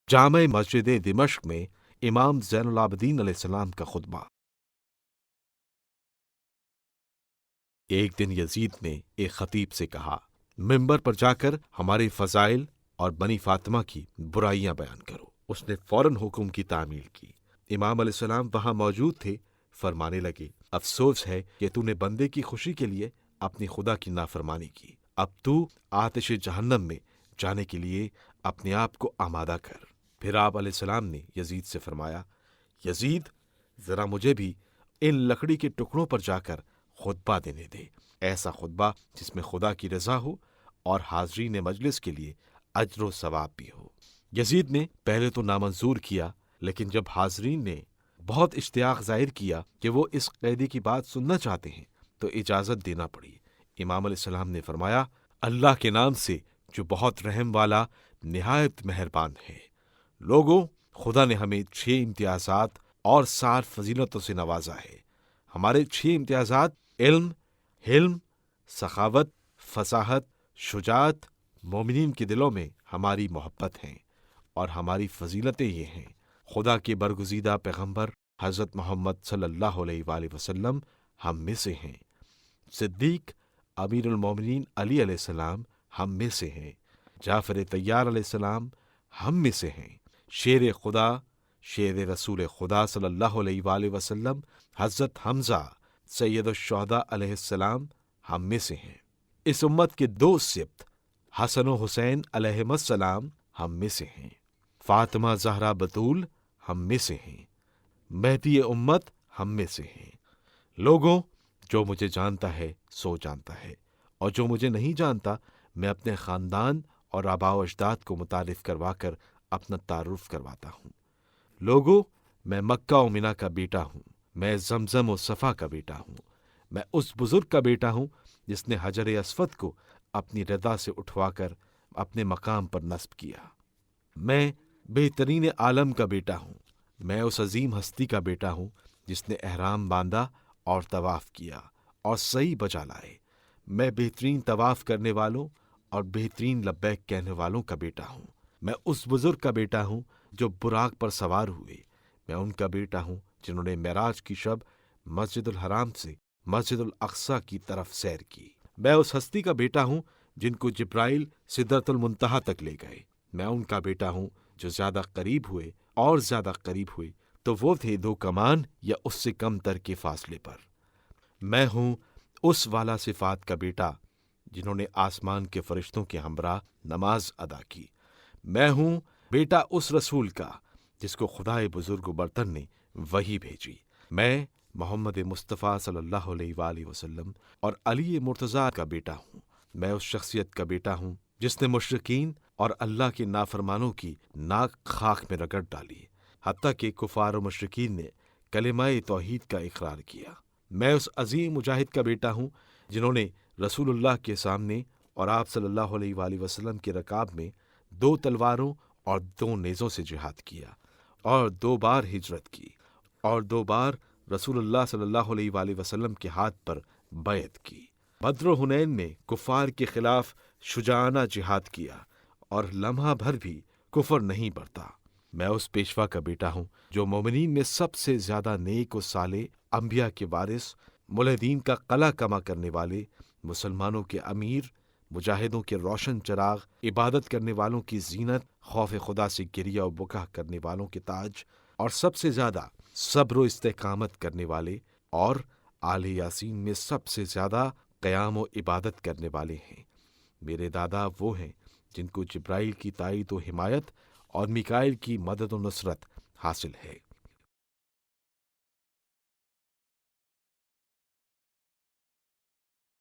جامع مسجد دمشق میں امام زین العابدین علیہ السلام کا خطبہ۔ ایک دن یزید نے ایک خطیب سے کہا، منبر پر جا کر ہمارے فضائل اور بنی فاطمہ کی برائیاں بیان کرو۔ اس نے فوراً حکم کی تعمیل کی۔ امام علیہ السلام وہاں موجود تھے، فرمانے لگے، افسوس ہے کہ تو نے بندے کی خوشی کے لیے اپنی خدا کی نافرمانی کی۔ اب تو آتش جہنم میں جانے کے لیے اپنے آپ کو آمادہ کر۔ پھر آپ علیہ السلام نے یزید سے فرمایا، یزید، ذرا مجھے بھی ان لکڑی کے ٹکڑوں پر جا کر خطبہ دینے دے، ایسا خطبہ جس میں خدا کی رضا ہو اور حاضرین مجلس کے لیے اجر و ثواب بھی ہو۔ یزید نے پہلے تو نامنظور کیا، لیکن جب حاضرین نے بہت اشتیاق ظاہر کیا کہ وہ اس قیدی کی بات سننا چاہتے ہیں تو اجازت دینا پڑی۔ امام علیہ السلام نے فرمایا، اللہ کے نام سے جو بہت رحم والا نہایت مہربان ہے۔ لوگوں، خدا نے ہمیں 6 امتیازات اور 60 فضیلتوں سے نوازا ہے۔ ہمارے 6 امتیازات علم، حلم، سخاوت، فصاحت، شجاعت، مومنین کے دلوں میں ہماری محبت ہیں، اور ہماری فضیلتیں یہ ہیں: خدا کے برگزیدہ پیغمبر حضرت محمد صلی اللہ علیہ وآلہ وسلم ہم میں سے ہیں، صدیق امیر المومنین علی علیہ السلام ہم میں سے ہیں، جعفر طیار علیہ السلام ہم میں سے ہیں، شیر خدا، شیر رسول خدا صلی اللہ علیہ وآلہ وسلم حضرت حمزہ سید الشہداء علیہ السلام ہم میں سے ہیں، اس امت کے 2 سبط حسن و حسین علیہم السلام ہم میں سے ہیں، فاطمہ زہرا بتول ہم میں سے ہیں، مہدی امت ہم میں سے ہیں۔ لوگوں، جو مجھے جانتا ہے سو جانتا ہے، اور جو مجھے نہیں جانتا میں اپنے خاندان اور آباء و اجداد کو متعارف کروا کر اپنا تعارف کرواتا ہوں۔ لوگوں، میں مکہ و منا کا بیٹا ہوں، میں زمزم و صفا کا بیٹا ہوں، میں اس بزرگ کا بیٹا ہوں جس نے حجر اسود کو اپنی رضا سے اٹھوا کر اپنے مقام پر نصب کیا۔ میں بہترین عالم کا بیٹا ہوں، میں اس عظیم ہستی کا بیٹا ہوں جس نے احرام باندھا اور طواف کیا اور صحیح بجا لائے۔ میں بہترین طواف کرنے والوں اور بہترین لبیک کہنے والوں کا بیٹا ہوں۔ میں اس بزرگ کا بیٹا ہوں جو براق پر سوار ہوئے۔ میں ان کا بیٹا ہوں جنہوں نے معراج کی شب مسجد الحرام سے مسجد الاقصیٰ کی طرف سیر کی۔ میں اس ہستی کا بیٹا ہوں جن کو جبرائیل سدرۃ المنتہا تک لے گئے۔ میں ان کا بیٹا ہوں جو زیادہ قریب ہوئے اور زیادہ قریب ہوئے تو وہ تھے 2 کمان یا اس سے کم تر کے فاصلے پر۔ میں ہوں اس والا صفات کا بیٹا جنہوں نے آسمان کے فرشتوں کے ہمراہ نماز ادا کی۔ میں ہوں بیٹا اس رسول کا جس کو خدائے بزرگ و برتر نے وحی بھیجی۔ میں محمد مصطفیٰ صلی اللہ علیہ وآلہ وسلم اور علی مرتضیٰ کا بیٹا ہوں۔ میں اس شخصیت کا بیٹا ہوں جس نے مشرکین اور اللہ کے نافرمانوں کی ناک خاک میں رگڑ ڈالی، حتیٰ کہ کفار و مشرکین نے کلمہ توحید کا اقرار کیا۔ میں اس عظیم مجاہد کا بیٹا ہوں جنہوں نے رسول اللہ کے سامنے اور آپ صلی اللہ علیہ وآلہ وسلم کے رکاب میں 2 تلواروں اور 2 نیزوں سے جہاد کیا، اور 2 بار ہجرت کی، اور 2 بار رسول اللہ صلی اللہ علیہ وآلہ وسلم کے ہاتھ پر بیعت کی۔ بدر و حنین میں کفار کے خلاف شجاعانہ جہاد کیا، اور لمحہ بھر بھی کفر نہیں بڑھتا۔ میں اس پیشوا کا بیٹا ہوں جو مومنین میں سب سے زیادہ نیک و صالح، انبیاء کے وارث، ملحدین کا قلع کما کرنے والے، مسلمانوں کے امیر، مجاہدوں کے روشن چراغ، عبادت کرنے والوں کی زینت، خوف خدا سے گریہ و بکا کرنے والوں کے تاج، اور سب سے زیادہ صبر و استقامت کرنے والے، اور آل یاسین میں سب سے زیادہ قیام و عبادت کرنے والے ہیں۔ میرے دادا وہ ہیں جن کو جبرائیل کی تائید و حمایت اور میکائیل کی مدد و نصرت حاصل ہے۔